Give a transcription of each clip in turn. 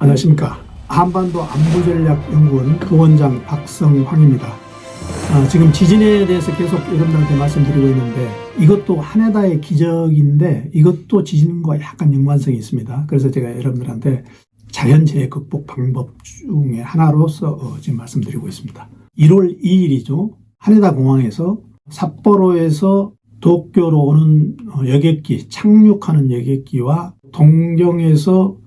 안녕하십니까. 한반도 안보전략연구원 부원장 박성황입니다. 지금 지진에 대해서 계속 여러분들한테 말씀드리고 있는데 이것도 하나다의 기적인데 이것도 지진과 약간 연관성이 있습니다. 그래서 제가 여러분들한테 자연재해 극복 방법 중에 하나로서 지금 말씀드리고 있습니다. 1월 2일이죠. 하네다 공항에서 삿포로에서 도쿄로 오는 여객기, 착륙하는 여객기와 동경에서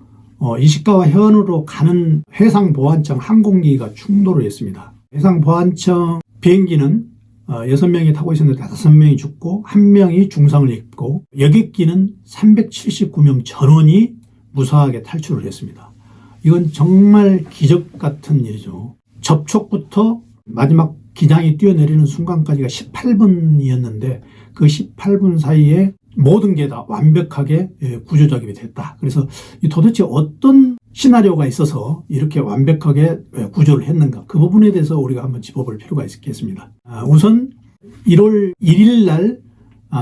이시카와 현으로 가는 해상보안청 항공기가 충돌을 했습니다. 해상보안청 비행기는 6명이 타고 있었는데 5명이 죽고 1명이 중상을 입고 여객기는 379명 전원이 무사하게 탈출을 했습니다. 이건 정말 기적 같은 일이죠. 접촉부터 마지막 기장이 뛰어내리는 순간까지가 18분이었는데 그 18분 사이에 모든 게 다 완벽하게 구조작업이 됐다. 그래서 도대체 어떤 시나리오가 있어서 이렇게 완벽하게 구조를 했는가, 그 부분에 대해서 우리가 한번 짚어볼 필요가 있겠습니다. 우선 1월 1일 날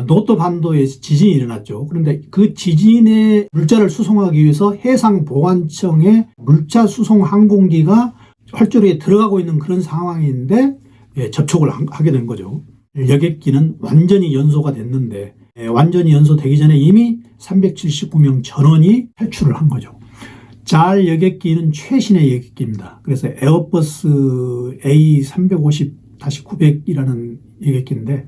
노토 반도에서 지진이 일어났죠. 그런데 그 지진의 물자를 수송하기 위해서 해상보안청의 물자 수송 항공기가 활주로에 들어가고 있는 그런 상황인데 접촉을 하게 된 거죠. 여객기는 완전히 연소가 됐는데 완전히 연소되기 전에 이미 379명 전원이 탈출을 한 거죠. 잘 여객기는 최신의 여객기입니다. 그래서 에어버스 A350-900이라는 여객기인데,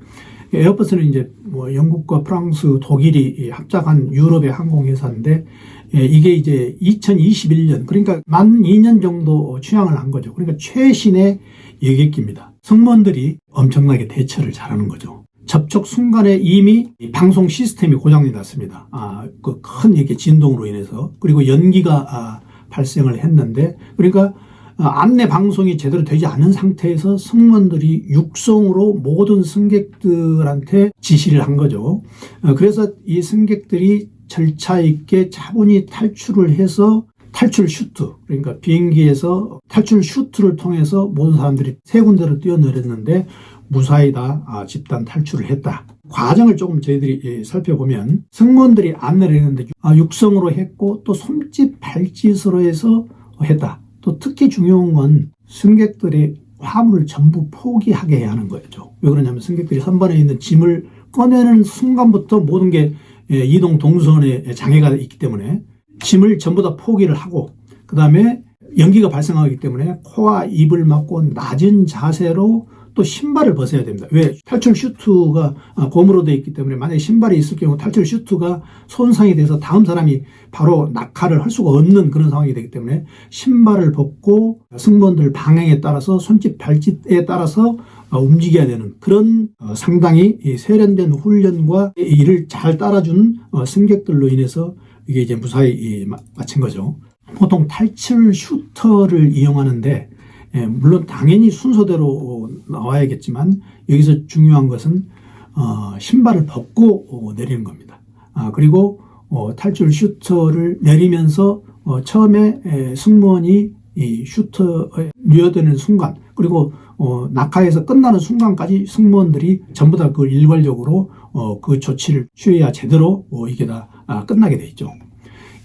에어버스는 이제 영국과 프랑스, 독일이 합작한 유럽의 항공회사인데, 이게 이제 2021년, 그러니까 만 2년 정도 취항을 한 거죠. 그러니까 최신의 여객기입니다. 승무원들이 엄청나게 대처를 잘하는 거죠. 접촉 순간에 이미 방송 시스템이 고장이 났습니다. 그 큰 이렇게 진동으로 인해서. 그리고 연기가 발생을 했는데, 그러니까 안내 방송이 제대로 되지 않은 상태에서 승무원들이 육성으로 모든 승객들한테 지시를 한 거죠. 그래서 이 승객들이 절차 있게 차분히 탈출을 해서 탈출 슈트, 그러니까 비행기에서 탈출 슈트를 통해서 모든 사람들이 세 군데로 뛰어내렸는데 무사히 다 집단 탈출을 했다. 과정을 조금 저희들이 살펴보면 승무원들이 안내를 했는데 육성으로 했고 또 손짓 발짓으로 해서 했다. 또 특히 중요한 건 승객들의 화물을 전부 포기하게 해야 하는 거죠. 왜 그러냐면 승객들이 선반에 있는 짐을 꺼내는 순간부터 모든 게 이동 동선에 장애가 있기 때문에 짐을 전부 다 포기를 하고, 그 다음에 연기가 발생하기 때문에 코와 입을 막고 낮은 자세로 또 신발을 벗어야 됩니다. 왜? 탈출 슈트가 고무로 되어 있기 때문에 만약에 신발이 있을 경우 탈출 슈트가 손상이 돼서 다음 사람이 바로 낙하를 할 수가 없는 그런 상황이 되기 때문에 신발을 벗고 승무원들 방향에 따라서 손짓 발짓에 따라서 움직여야 되는 그런 상당히 세련된 훈련과 이를 잘 따라준 승객들로 인해서 이게 이제 무사히 마친 거죠. 보통 탈출 슈터를 이용하는데 물론 당연히 순서대로 나와야겠지만 여기서 중요한 것은 신발을 벗고 내리는 겁니다. 그리고 탈출 슈터를 내리면서 처음에 승무원이 이 슈터에 뉘어드는 순간, 그리고 낙하에서 끝나는 순간까지 승무원들이 전부 다 그걸 일괄적으로 그 조치를 취해야 제대로 이게 다 끝나게 돼 있죠.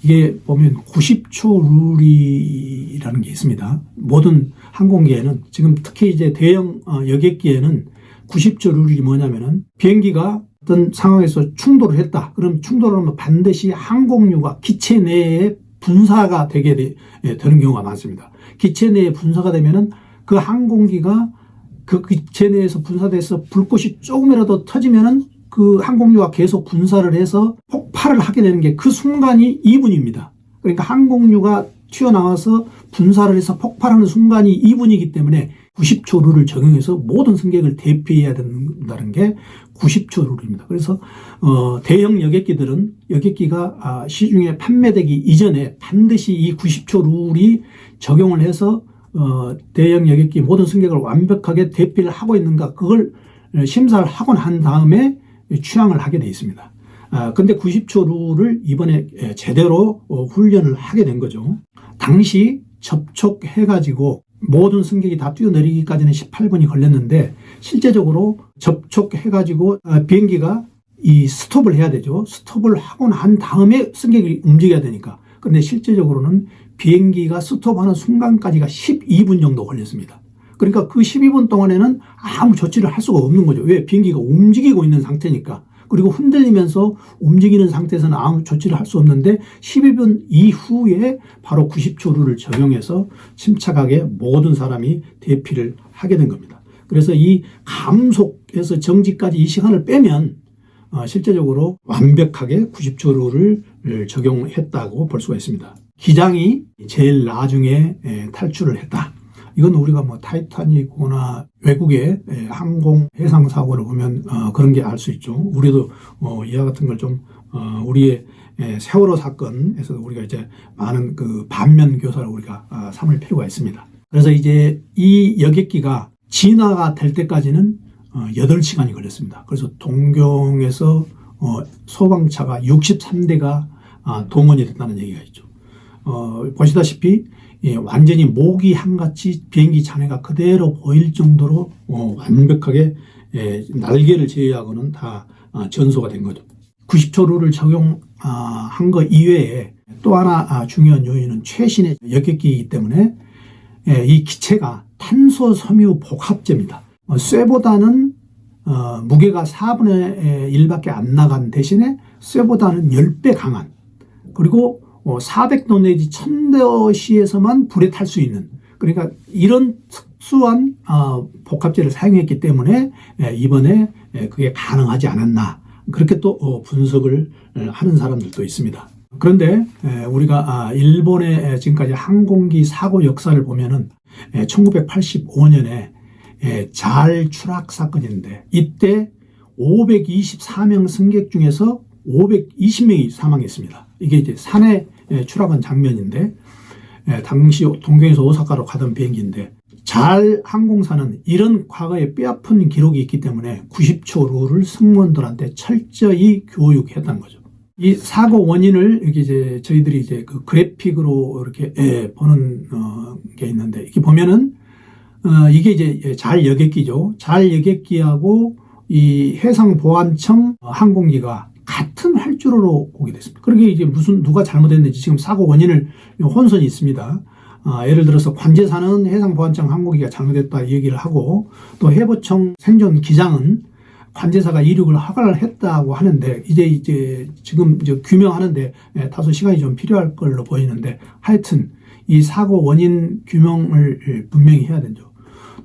이게 보면 90초 룰이라는 게 있습니다. 모든 항공기에는, 지금 특히 이제 대형 여객기에는 90초 룰이 뭐냐면은 비행기가 어떤 상황에서 충돌을 했다. 그럼 충돌을 하면 반드시 항공유가 기체 내에 분사가 되는 경우가 많습니다. 기체 내에 분사가 되면은 그 항공기가 그 기체 내에서 분사돼서 불꽃이 조금이라도 터지면은 그 항공유가 계속 분사를 해서 폭발을 하게 되는 게 그 순간이 2분입니다. 그러니까 항공유가 튀어나와서 분사를 해서 폭발하는 순간이 2분이기 때문에 90초 룰을 적용해서 모든 승객을 대피해야 된다는 게 90초 룰입니다. 그래서 대형 여객기들은 여객기가 시중에 판매되기 이전에 반드시 이 90초 룰이 적용을 해서 대형 여객기 모든 승객을 완벽하게 대피를 하고 있는가, 그걸 심사를 하고 난 다음에 취항을 하게 돼 있습니다. 근데 90초 룰을 이번에 제대로 훈련을 하게 된 거죠. 당시 접촉해가지고 모든 승객이 다 뛰어내리기까지는 18분이 걸렸는데 실제적으로 접촉해가지고 비행기가 이 스톱을 해야 되죠. 스톱을 하고 난 다음에 승객이 움직여야 되니까 그런데 실제적으로는 비행기가 스톱하는 순간까지가 12분 정도 걸렸습니다. 그러니까 그 12분 동안에는 아무 조치를 할 수가 없는 거죠. 왜? 비행기가 움직이고 있는 상태니까. 그리고 흔들리면서 움직이는 상태에서는 아무 조치를 할 수 없는데 12분 이후에 바로 90초 룰을 적용해서 침착하게 모든 사람이 대피를 하게 된 겁니다. 그래서 이 감속에서 정지까지 이 시간을 빼면 실제적으로 완벽하게 90초 룰을 적용했다고 볼 수가 있습니다. 기장이 제일 나중에 탈출을 했다. 이건 우리가 뭐 타이타닉이나 외국의 항공 해상 사고를 보면 그런 게 알 수 있죠. 우리도 이와 같은 걸 좀 우리의 세월호 사건에서 우리가 이제 많은 그 반면 교사를 우리가 삼을 필요가 있습니다. 그래서 이제 이 여객기가 진화가 될 때까지는 8시간이 걸렸습니다. 그래서 동경에서 소방차가 63대가 동원이 됐다는 얘기가 있죠. 보시다시피 완전히 모기 한같이 비행기 잔해가 그대로 보일 정도로 완벽하게 날개를 제외하고는 다 전소가 된 거죠. 90초 룰을 적용한 거 이외에 또 하나 중요한 요인은 최신의 여객기이기 때문에 이 기체가 탄소 섬유 복합제입니다. 쇠보다는 무게가 4분의 1밖에 안 나간 대신에 쇠보다는 10배 강한, 그리고 400도 내지 1000도시에서만 불에 탈 수 있는, 그러니까 이런 특수한 복합제를 사용했기 때문에 이번에 그게 가능하지 않았나, 그렇게 또 분석을 하는 사람들도 있습니다. 그런데 우리가 일본의 지금까지 항공기 사고 역사를 보면은 1985년에 잘 추락 사건인데 이때 524명 승객 중에서 520명이 사망했습니다. 이게 이제 산에 추락한 장면인데 당시 동경에서 오사카로 가던 비행기인데, 잘 항공사는 이런 과거에 뼈아픈 기록이 있기 때문에 90초 룰을 승무원들한테 철저히 교육했다는 거죠. 이 사고 원인을 이렇게 이제 저희들이 이제 그 그래픽으로 이렇게 보는 게 있는데, 이렇게 보면은 이게 이제 잘 여객기죠. 잘 여객기하고 이 해상보안청 항공기가 같은 활주로로 오게 됐습니다. 그러게 이제 누가 잘못했는지 지금 사고 원인을 혼선이 있습니다. 예를 들어서 관제사는 해상보안청 항공기가 잘못했다 얘기를 하고, 또 해보청 생존 기장은 관제사가 이륙을 허가를 했다고 하는데, 이제 지금 규명하는데 다소 시간이 좀 필요할 걸로 보이는데, 하여튼 이 사고 원인 규명을 분명히 해야 되죠.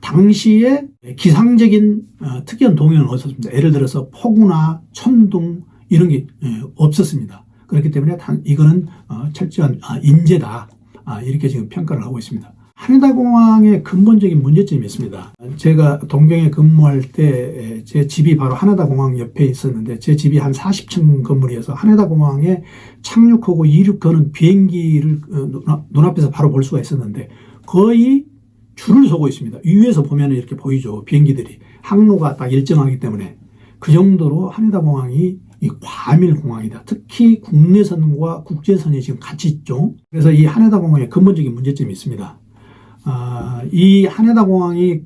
당시에 기상적인 특이한 동요는 없었습니다. 예를 들어서 폭우나 천둥 이런 게 없었습니다. 그렇기 때문에 이거는 철저한 인재다, 이렇게 지금 평가를 하고 있습니다. 하네다 공항의 근본적인 문제점이 있습니다. 제가 동경에 근무할 때 제 집이 바로 하네다 공항 옆에 있었는데, 제 집이 한 40층 건물이어서 하네다 공항에 착륙하고 이륙하는 비행기를 눈앞에서 바로 볼 수가 있었는데 거의 줄을 서고 있습니다. 위에서 보면 이렇게 보이죠. 비행기들이 항로가 딱 일정하기 때문에 그 정도로 하네다 공항이 이 과밀 공항이다. 특히 국내선과 국제선이 지금 같이 있죠. 그래서 이 하네다 공항에 근본적인 문제점이 있습니다. 이 하네다 공항이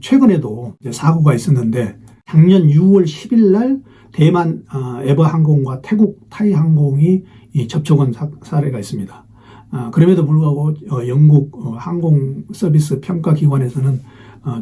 최근에도 사고가 있었는데, 작년 6월 10일 날 대만 에버항공과 태국 타이항공이 접촉한 사례가 있습니다. 그럼에도 불구하고 영국 항공 서비스 평가기관에서는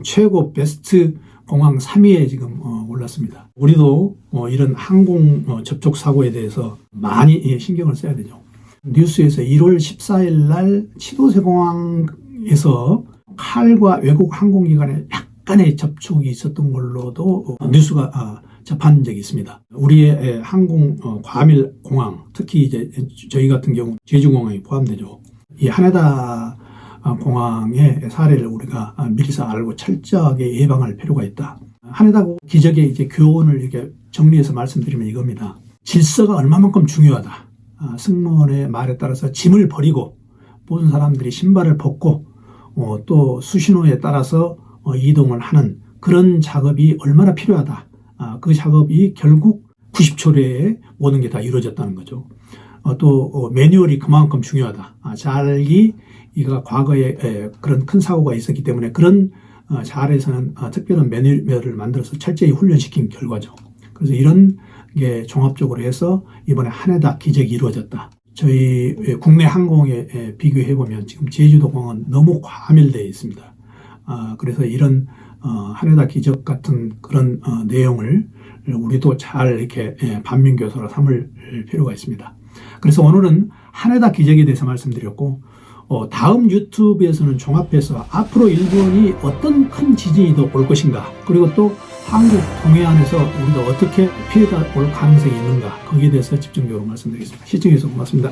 최고 베스트 공항 3위에 지금 올랐습니다. 우리도 이런 항공 접촉 사고에 대해서 많이 신경을 써야 되죠. 뉴스에서 1월 14일 날 치도세 공항에서 칼과 외국 항공기관에 약간의 접촉이 있었던 걸로도 뉴스가 접한 적이 있습니다. 우리의 항공 과밀 공항, 특히 이제 저희 같은 경우 제주공항이 포함되죠. 이 하네다 공항의 사례를 우리가 미리서 알고 철저하게 예방할 필요가 있다. 하네다 기적의 이제 교훈을 이렇게 정리해서 말씀드리면 이겁니다. 질서가 얼마만큼 중요하다. 승무원의 말에 따라서 짐을 버리고 모든 사람들이 신발을 벗고 또 수신호에 따라서 이동을 하는 그런 작업이 얼마나 필요하다. 그 작업이 결국 90초 내에 모든 게 다 이루어졌다는 거죠. 또 매뉴얼이 그만큼 중요하다. 이가 과거에 그런 큰 사고가 있었기 때문에 그런 잘에서는 특별한 매뉴얼을 만들어서 철저히 훈련시킨 결과죠. 그래서 이런 게 종합적으로 해서 이번에 하네다 기적이 이루어졌다. 저희 국내 항공에 비교해 보면 지금 제주도공은 너무 과밀되어 있습니다. 그래서 이런 하네다 기적 같은 그런 내용을 우리도 잘 이렇게 반면교사로 삼을 필요가 있습니다. 그래서 오늘은 하네다 기적에 대해서 말씀드렸고, 다음 유튜브에서는 종합해서 앞으로 일본이 어떤 큰 지진이 더 올 것인가, 그리고 또 한국 동해안에서 우리가 어떻게 피해가 올 가능성이 있는가, 거기에 대해서 집중적으로 말씀드리겠습니다. 시청해주셔서 고맙습니다.